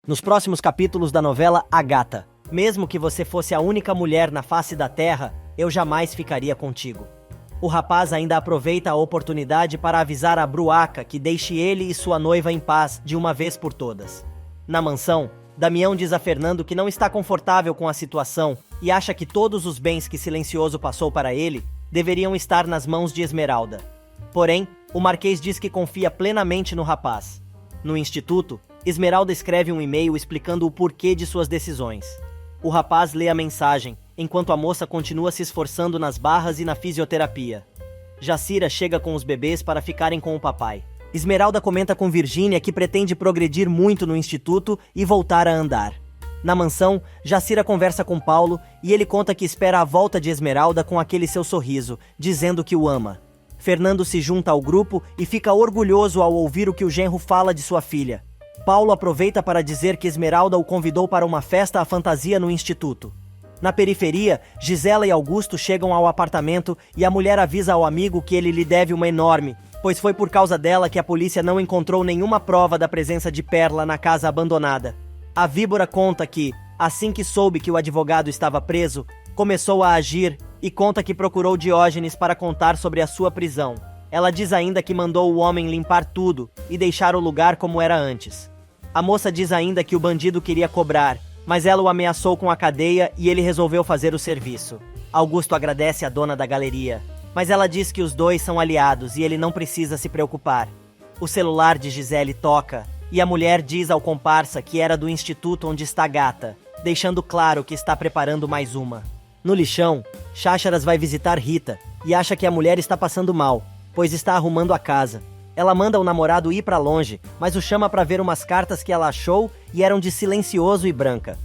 Nos próximos capítulos da novela Agatha, mesmo que você fosse a única mulher na face da terra, eu jamais ficaria contigo. O rapaz ainda aproveita a oportunidade para avisar a Bruaca que deixe ele e sua noiva em paz de uma vez por todas. Na mansão, Damião diz a Fernando que não está confortável com a situação e acha que todos os bens que Silencioso passou para ele deveriam estar nas mãos de Esmeralda. Porém, o Marquês diz que confia plenamente no rapaz. No instituto, Esmeralda escreve um e-mail explicando o porquê de suas decisões. O rapaz lê a mensagem, enquanto a moça continua se esforçando nas barras e na fisioterapia. Jacira chega com os bebês para ficarem com o papai. Esmeralda comenta com Virgínia que pretende progredir muito no instituto e voltar a andar. Na mansão, Jacira conversa com Paulo e ele conta que espera a volta de Esmeralda com aquele seu sorriso, dizendo que o ama. Fernando se junta ao grupo e fica orgulhoso ao ouvir o que o genro fala de sua filha. Paulo aproveita para dizer que Esmeralda o convidou para uma festa à fantasia no instituto. Na periferia, Gisela e Augusto chegam ao apartamento e a mulher avisa ao amigo que ele lhe deve uma enorme, pois foi por causa dela que a polícia não encontrou nenhuma prova da presença de Perla na casa abandonada. A víbora conta que, assim que soube que o advogado estava preso, começou a agir e conta que procurou Diógenes para contar sobre a sua prisão. Ela diz ainda que mandou o homem limpar tudo e deixar o lugar como era antes. A moça diz ainda que o bandido queria cobrar, mas ela o ameaçou com a cadeia e ele resolveu fazer o serviço. Augusto agradece à dona da galeria, mas ela diz que os dois são aliados e ele não precisa se preocupar. O celular de Gisele toca e a mulher diz ao comparsa que era do instituto onde está Gata, deixando claro que está preparando mais uma. No lixão, Chácharas vai visitar Rita e acha que a mulher está passando mal, pois está arrumando a casa. Ela manda o namorado ir para longe, mas o chama para ver umas cartas que ela achou e eram de Silencioso e Branca.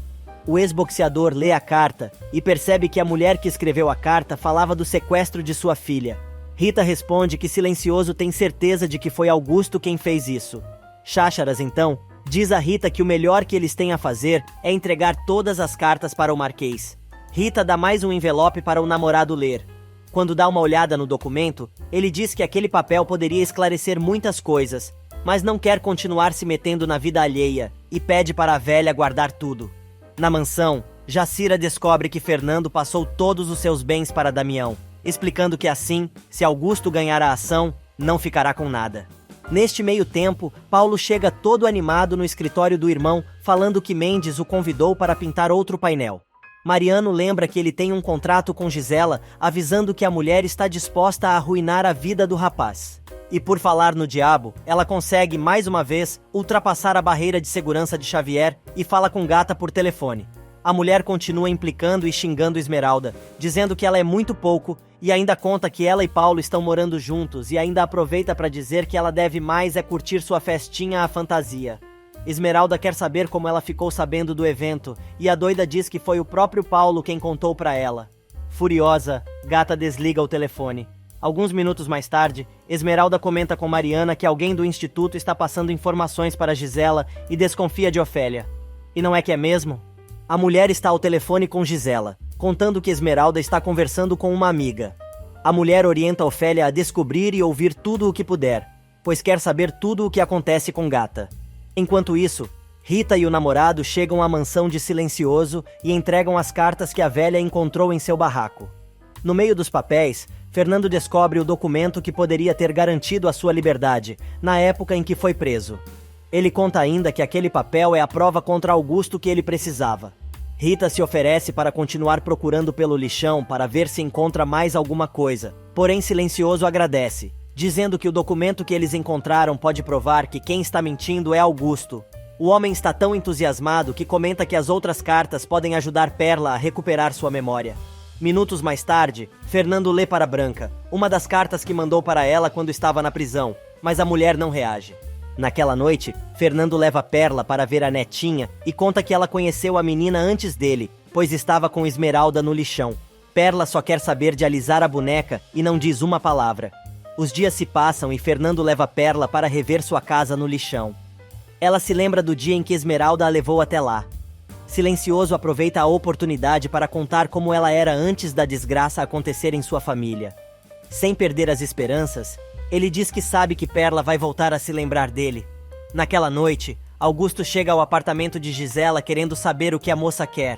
O ex-boxeador lê a carta e percebe que a mulher que escreveu a carta falava do sequestro de sua filha. Rita responde que Silencioso tem certeza de que foi Augusto quem fez isso. Chácharas, então, diz a Rita que o melhor que eles têm a fazer é entregar todas as cartas para o Marquês. Rita dá mais um envelope para o namorado ler. Quando dá uma olhada no documento, ele diz que aquele papel poderia esclarecer muitas coisas, mas não quer continuar se metendo na vida alheia e pede para a velha guardar tudo. Na mansão, Jacira descobre que Fernando passou todos os seus bens para Damião, explicando que assim, se Augusto ganhar a ação, não ficará com nada. Neste meio tempo, Paulo chega todo animado no escritório do irmão, falando que Mendes o convidou para pintar outro painel. Mariano lembra que ele tem um contrato com Gisela, avisando que a mulher está disposta a arruinar a vida do rapaz. E por falar no diabo, ela consegue, mais uma vez, ultrapassar a barreira de segurança de Xavier e fala com Gata por telefone. A mulher continua implicando e xingando Esmeralda, dizendo que ela é muito pouco e ainda conta que ela e Paulo estão morando juntos e ainda aproveita para dizer que ela deve mais é curtir sua festinha à fantasia. Esmeralda quer saber como ela ficou sabendo do evento e a doida diz que foi o próprio Paulo quem contou para ela. Furiosa, Gata desliga o telefone. Alguns minutos mais tarde, Esmeralda comenta com Mariana que alguém do instituto está passando informações para Gisela e desconfia de Ofélia. E não é que é mesmo? A mulher está ao telefone com Gisela, contando que Esmeralda está conversando com uma amiga. A mulher orienta Ofélia a descobrir e ouvir tudo o que puder, pois quer saber tudo o que acontece com Gata. Enquanto isso, Rita e o namorado chegam à mansão de Silencioso e entregam as cartas que a velha encontrou em seu barraco. No meio dos papéis, Fernando descobre o documento que poderia ter garantido a sua liberdade, na época em que foi preso. Ele conta ainda que aquele papel é a prova contra Augusto que ele precisava. Rita se oferece para continuar procurando pelo lixão para ver se encontra mais alguma coisa, porém Silencioso agradece, dizendo que o documento que eles encontraram pode provar que quem está mentindo é Augusto. O homem está tão entusiasmado que comenta que as outras cartas podem ajudar Perla a recuperar sua memória. Minutos mais tarde, Fernando lê para Branca, uma das cartas que mandou para ela quando estava na prisão, mas a mulher não reage. Naquela noite, Fernando leva Perla para ver a netinha e conta que ela conheceu a menina antes dele, pois estava com Esmeralda no lixão. Perla só quer saber de alisar a boneca e não diz uma palavra. Os dias se passam e Fernando leva Perla para rever sua casa no lixão. Ela se lembra do dia em que Esmeralda a levou até lá. Silencioso aproveita a oportunidade para contar como ela era antes da desgraça acontecer em sua família. Sem perder as esperanças, ele diz que sabe que Perla vai voltar a se lembrar dele. Naquela noite, Augusto chega ao apartamento de Gisela querendo saber o que a moça quer.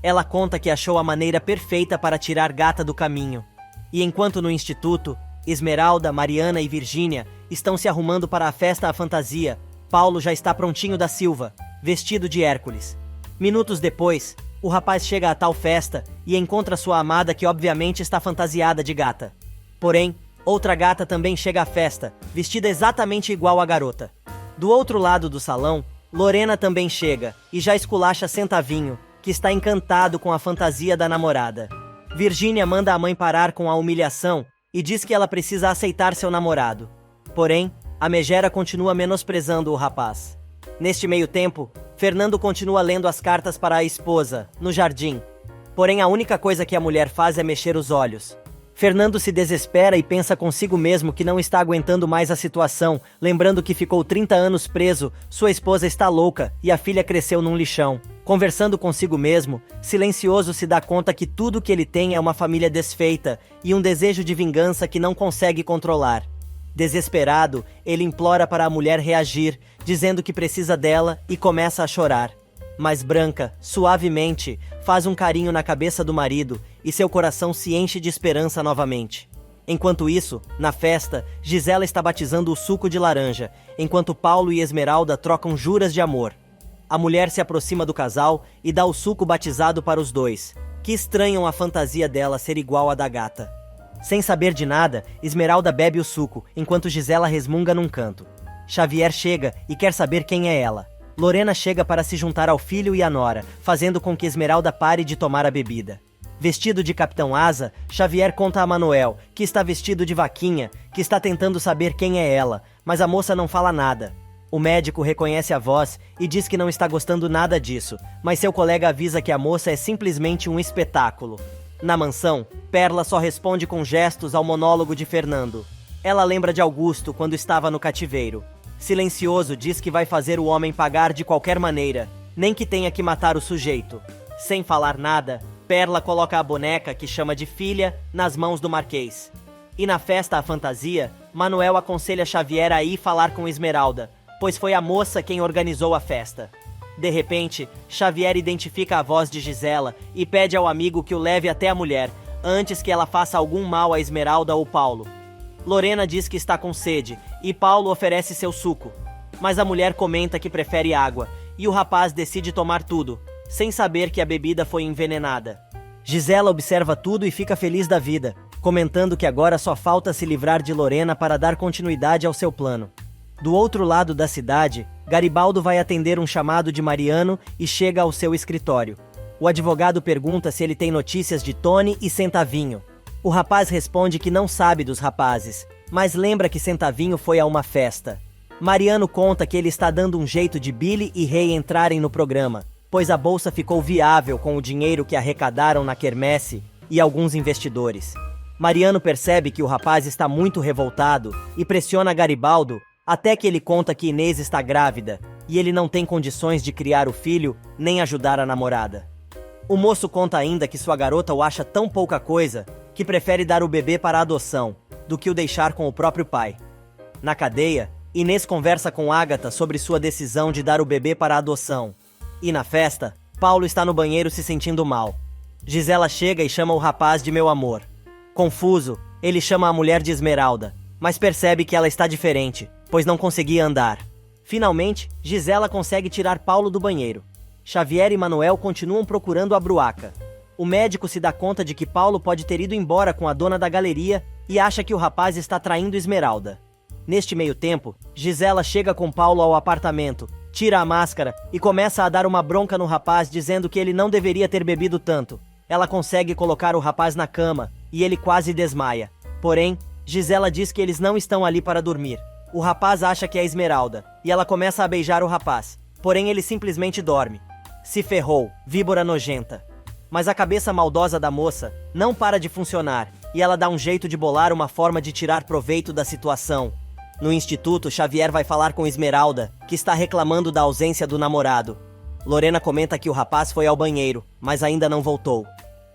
Ela conta que achou a maneira perfeita para tirar Gata do caminho. E enquanto no instituto, Esmeralda, Mariana e Virgínia estão se arrumando para a festa à fantasia, Paulo já está prontinho da Silva, vestido de Hércules. Minutos depois, o rapaz chega a tal festa e encontra sua amada que obviamente está fantasiada de gata. Porém, outra gata também chega à festa, vestida exatamente igual à garota. Do outro lado do salão, Lorena também chega e já esculacha Centavinho, que está encantado com a fantasia da namorada. Virgínia manda a mãe parar com a humilhação e diz que ela precisa aceitar seu namorado. Porém, a megera continua menosprezando o rapaz. Neste meio tempo, Fernando continua lendo as cartas para a esposa, no jardim. Porém, a única coisa que a mulher faz é mexer os olhos. Fernando se desespera e pensa consigo mesmo que não está aguentando mais a situação, lembrando que ficou 30 anos preso, sua esposa está louca e a filha cresceu num lixão. Conversando consigo mesmo, silencioso se dá conta que tudo que ele tem é uma família desfeita e um desejo de vingança que não consegue controlar. Desesperado, ele implora para a mulher reagir, dizendo que precisa dela e começa a chorar. Mas Branca, suavemente, faz um carinho na cabeça do marido e seu coração se enche de esperança novamente. Enquanto isso, na festa, Gisela está batizando o suco de laranja, enquanto Paulo e Esmeralda trocam juras de amor. A mulher se aproxima do casal e dá o suco batizado para os dois, que estranham a fantasia dela ser igual à da gata. Sem saber de nada, Esmeralda bebe o suco, enquanto Gisela resmunga num canto. Xavier chega e quer saber quem é ela. Lorena chega para se juntar ao filho e à nora, fazendo com que Esmeralda pare de tomar a bebida. Vestido de Capitão Asa, Xavier conta a Manuel, que está vestido de vaquinha, que está tentando saber quem é ela, mas a moça não fala nada. O médico reconhece a voz e diz que não está gostando nada disso, mas seu colega avisa que a moça é simplesmente um espetáculo. Na mansão, Perla só responde com gestos ao monólogo de Fernando. Ela lembra de Augusto quando estava no cativeiro. Silencioso diz que vai fazer o homem pagar de qualquer maneira, nem que tenha que matar o sujeito. Sem falar nada, Perla coloca a boneca, que chama de filha, nas mãos do Marquês. E na festa à fantasia, Manuel aconselha Xavier a ir falar com Esmeralda, pois foi a moça quem organizou a festa. De repente, Xavier identifica a voz de Gisela e pede ao amigo que o leve até a mulher, antes que ela faça algum mal a Esmeralda ou Paulo. Lorena diz que está com sede e Paulo oferece seu suco, mas a mulher comenta que prefere água e o rapaz decide tomar tudo, sem saber que a bebida foi envenenada. Gisela observa tudo e fica feliz da vida, comentando que agora só falta se livrar de Lorena para dar continuidade ao seu plano. Do outro lado da cidade, Garibaldo vai atender um chamado de Mariano e chega ao seu escritório. O advogado pergunta se ele tem notícias de Tony e Centavinho. O rapaz responde que não sabe dos rapazes, mas lembra que Centavinho foi a uma festa. Mariano conta que ele está dando um jeito de Billy e Rei entrarem no programa, pois a bolsa ficou viável com o dinheiro que arrecadaram na quermesse e alguns investidores. Mariano percebe que o rapaz está muito revoltado e pressiona Garibaldo até que ele conta que Inês está grávida e ele não tem condições de criar o filho nem ajudar a namorada. O moço conta ainda que sua garota o acha tão pouca coisa que prefere dar o bebê para adoção do que o deixar com o próprio pai. Na cadeia, Inês conversa com Ágata sobre sua decisão de dar o bebê para adoção. E na festa, Paulo está no banheiro se sentindo mal. Gisela chega e chama o rapaz de meu amor. Confuso, ele chama a mulher de Esmeralda, mas percebe que ela está diferente, pois não conseguia andar. Finalmente, Gisela consegue tirar Paulo do banheiro. Xavier e Manuel continuam procurando a Bruaca. O médico se dá conta de que Paulo pode ter ido embora com a dona da galeria e acha que o rapaz está traindo Esmeralda. Neste meio tempo, Gisela chega com Paulo ao apartamento, tira a máscara e começa a dar uma bronca no rapaz dizendo que ele não deveria ter bebido tanto. Ela consegue colocar o rapaz na cama e ele quase desmaia. Porém, Gisela diz que eles não estão ali para dormir. O rapaz acha que é Esmeralda e ela começa a beijar o rapaz. Porém, ele simplesmente dorme. Se ferrou, víbora nojenta. Mas a cabeça maldosa da moça não para de funcionar e ela dá um jeito de bolar uma forma de tirar proveito da situação. No instituto, Xavier vai falar com Esmeralda, que está reclamando da ausência do namorado. Lorena comenta que o rapaz foi ao banheiro, mas ainda não voltou.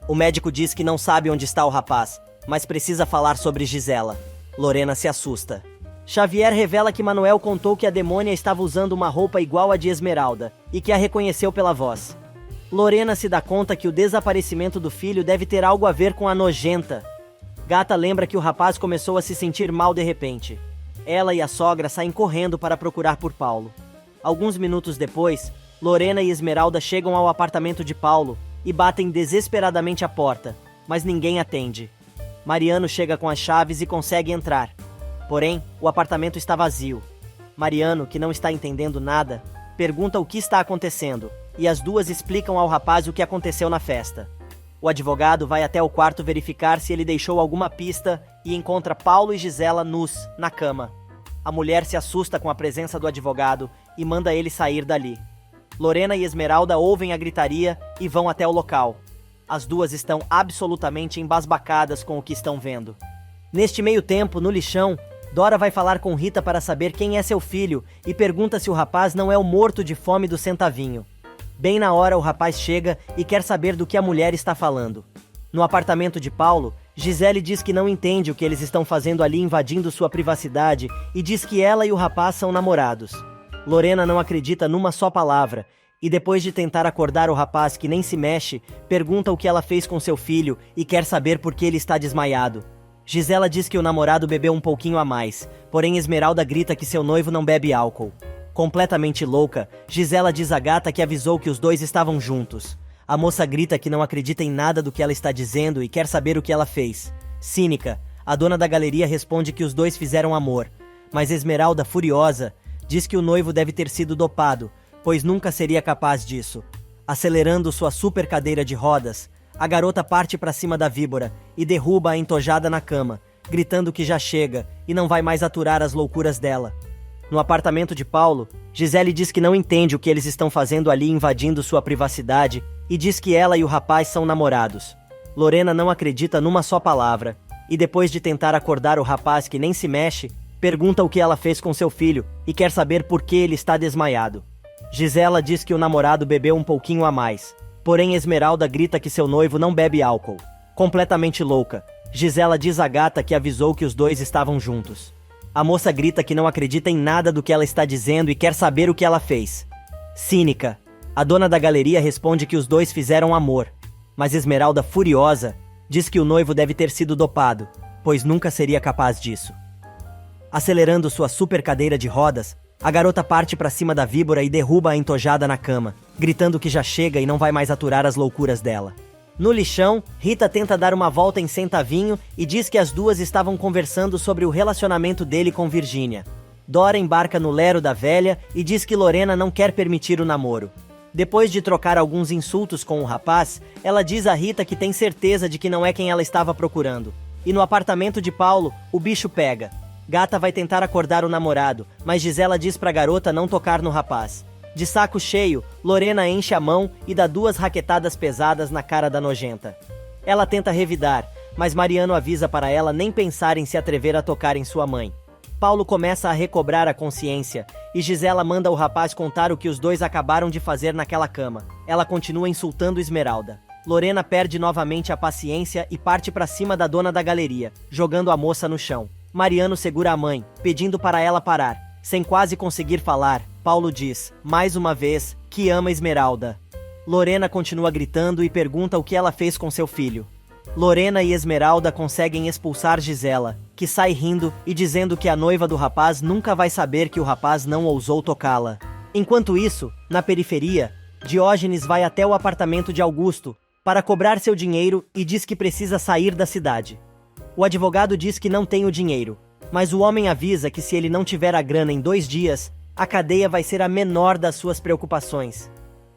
O médico diz que não sabe onde está o rapaz, mas precisa falar sobre Gisela. Lorena se assusta. Xavier revela que Manuel contou que a demônia estava usando uma roupa igual à de Esmeralda e que a reconheceu pela voz. Lorena se dá conta que o desaparecimento do filho deve ter algo a ver com a nojenta. Gata lembra que o rapaz começou a se sentir mal de repente. Ela e a sogra saem correndo para procurar por Paulo. Alguns minutos depois, Lorena e Esmeralda chegam ao apartamento de Paulo e batem desesperadamente a porta, mas ninguém atende. Mariano chega com as chaves e consegue entrar. Porém, o apartamento está vazio. Mariano, que não está entendendo nada, pergunta o que está acontecendo, e as duas explicam ao rapaz o que aconteceu na festa. O advogado vai até o quarto verificar se ele deixou alguma pista e encontra Paulo e Gisela nus, na cama. A mulher se assusta com a presença do advogado e manda ele sair dali. Lorena e Esmeralda ouvem a gritaria e vão até o local. As duas estão absolutamente embasbacadas com o que estão vendo. Neste meio tempo, no lixão, Dora vai falar com Rita para saber quem é seu filho e pergunta se o rapaz não é o morto de fome do centavinho. Bem na hora, o rapaz chega e quer saber do que a mulher está falando. No apartamento de Paulo, Gisele diz que não entende o que eles estão fazendo ali invadindo sua privacidade e diz que ela e o rapaz são namorados. Lorena não acredita numa só palavra e depois de tentar acordar o rapaz que nem se mexe, pergunta o que ela fez com seu filho e quer saber por que ele está desmaiado. Gisela diz que o namorado bebeu um pouquinho a mais, porém Esmeralda grita que seu noivo não bebe álcool. Completamente louca, Gisela diz à gata que avisou que os dois estavam juntos. A moça grita que não acredita em nada do que ela está dizendo e quer saber o que ela fez. Cínica, a dona da galeria responde que os dois fizeram amor, mas Esmeralda, furiosa, diz que o noivo deve ter sido dopado, pois nunca seria capaz disso. Acelerando sua super cadeira de rodas, a garota parte para cima da víbora e derruba a entojada na cama, gritando que já chega e não vai mais aturar as loucuras dela. No apartamento de Paulo, Gisele diz que não entende o que eles estão fazendo ali invadindo sua privacidade e diz que ela e o rapaz são namorados. Lorena não acredita numa só palavra e depois de tentar acordar o rapaz que nem se mexe, pergunta o que ela fez com seu filho e quer saber por que ele está desmaiado. Gisela diz que o namorado bebeu um pouquinho a mais, porém Esmeralda grita que seu noivo não bebe álcool. Completamente louca, Gisela diz à gata que avisou que os dois estavam juntos. A moça grita que não acredita em nada do que ela está dizendo e quer saber o que ela fez. Cínica, a dona da galeria responde que os dois fizeram amor, mas Esmeralda, furiosa, diz que o noivo deve ter sido dopado, pois nunca seria capaz disso. Acelerando sua super cadeira de rodas, a garota parte para cima da víbora e derruba a entojada na cama, gritando que já chega e não vai mais aturar as loucuras dela. No lixão, Rita tenta dar uma volta em Centavinho e diz que as duas estavam conversando sobre o relacionamento dele com Virgínia. Dora embarca no lero da velha e diz que Lorena não quer permitir o namoro. Depois de trocar alguns insultos com o rapaz, ela diz a Rita que tem certeza de que não é quem ela estava procurando. E no apartamento de Paulo, o bicho pega. Gata vai tentar acordar o namorado, mas Gisela diz pra garota não tocar no rapaz. De saco cheio, Lorena enche a mão e dá 2 raquetadas pesadas na cara da nojenta. Ela tenta revidar, mas Mariano avisa para ela nem pensar em se atrever a tocar em sua mãe. Paulo começa a recobrar a consciência e Gisela manda o rapaz contar o que os dois acabaram de fazer naquela cama. Ela continua insultando Esmeralda. Lorena perde novamente a paciência e parte para cima da dona da galeria, jogando a moça no chão. Mariano segura a mãe, pedindo para ela parar. Sem quase conseguir falar, Paulo diz, mais uma vez, que ama Esmeralda. Lorena continua gritando e pergunta o que ela fez com seu filho. Lorena e Esmeralda conseguem expulsar Gisela, que sai rindo e dizendo que a noiva do rapaz nunca vai saber que o rapaz não ousou tocá-la. Enquanto isso, na periferia, Diógenes vai até o apartamento de Augusto para cobrar seu dinheiro e diz que precisa sair da cidade. O advogado diz que não tem o dinheiro, mas o homem avisa que se ele não tiver a grana em 2 dias, a cadeia vai ser a menor das suas preocupações.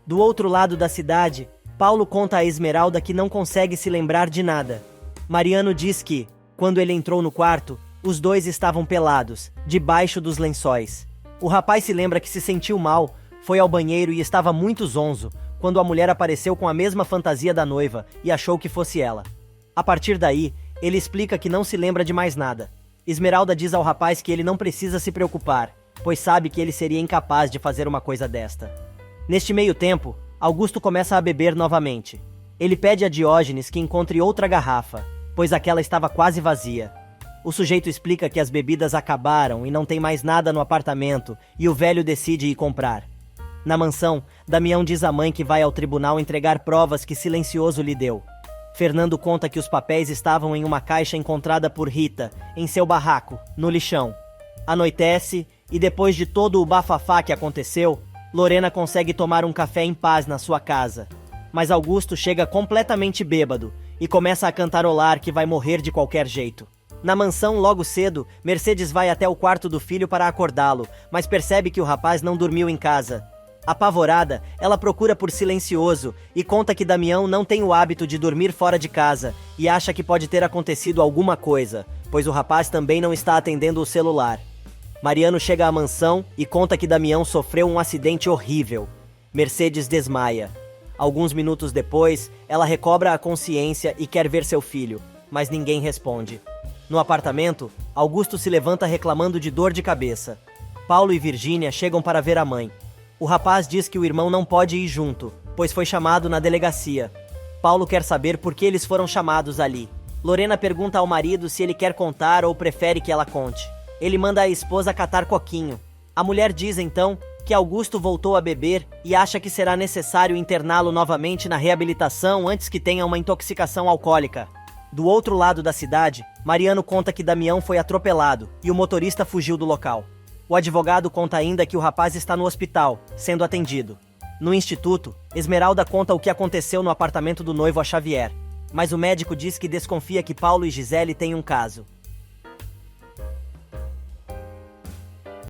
Do outro lado da cidade, Paulo conta a Esmeralda que não consegue se lembrar de nada. Mariano diz que, quando ele entrou no quarto, os dois estavam pelados, debaixo dos lençóis. O rapaz se lembra que se sentiu mal, foi ao banheiro e estava muito zonzo, quando a mulher apareceu com a mesma fantasia da noiva e achou que fosse ela. A partir daí, ele explica que não se lembra de mais nada. Esmeralda diz ao rapaz que ele não precisa se preocupar, pois sabe que ele seria incapaz de fazer uma coisa desta. Neste meio tempo, Augusto começa a beber novamente. Ele pede a Diógenes que encontre outra garrafa, pois aquela estava quase vazia. O sujeito explica que as bebidas acabaram e não tem mais nada no apartamento, e o velho decide ir comprar. Na mansão, Damião diz à mãe que vai ao tribunal entregar provas que Silencioso lhe deu. Fernando conta que os papéis estavam em uma caixa encontrada por Rita, em seu barraco, no lixão. Anoitece, e depois de todo o bafafá que aconteceu, Lorena consegue tomar um café em paz na sua casa. Mas Augusto chega completamente bêbado e começa a cantarolar que vai morrer de qualquer jeito. Na mansão, logo cedo, Mercedes vai até o quarto do filho para acordá-lo, mas percebe que o rapaz não dormiu em casa. Apavorada, ela procura por Silencioso e conta que Damião não tem o hábito de dormir fora de casa e acha que pode ter acontecido alguma coisa, pois o rapaz também não está atendendo o celular. Mariano chega à mansão e conta que Damião sofreu um acidente horrível. Mercedes desmaia. Alguns minutos depois, ela recobra a consciência e quer ver seu filho, mas ninguém responde. No apartamento, Augusto se levanta reclamando de dor de cabeça. Paulo e Virgínia chegam para ver a mãe. O rapaz diz que o irmão não pode ir junto, pois foi chamado na delegacia. Paulo quer saber por que eles foram chamados ali. Lorena pergunta ao marido se ele quer contar ou prefere que ela conte. Ele manda a esposa catar coquinho. A mulher diz então que Augusto voltou a beber e acha que será necessário interná-lo novamente na reabilitação antes que tenha uma intoxicação alcoólica. Do outro lado da cidade, Mariano conta que Damião foi atropelado e o motorista fugiu do local. O advogado conta ainda que o rapaz está no hospital, sendo atendido. No instituto, Esmeralda conta o que aconteceu no apartamento do noivo a Xavier, mas o médico diz que desconfia que Paulo e Gisele têm um caso.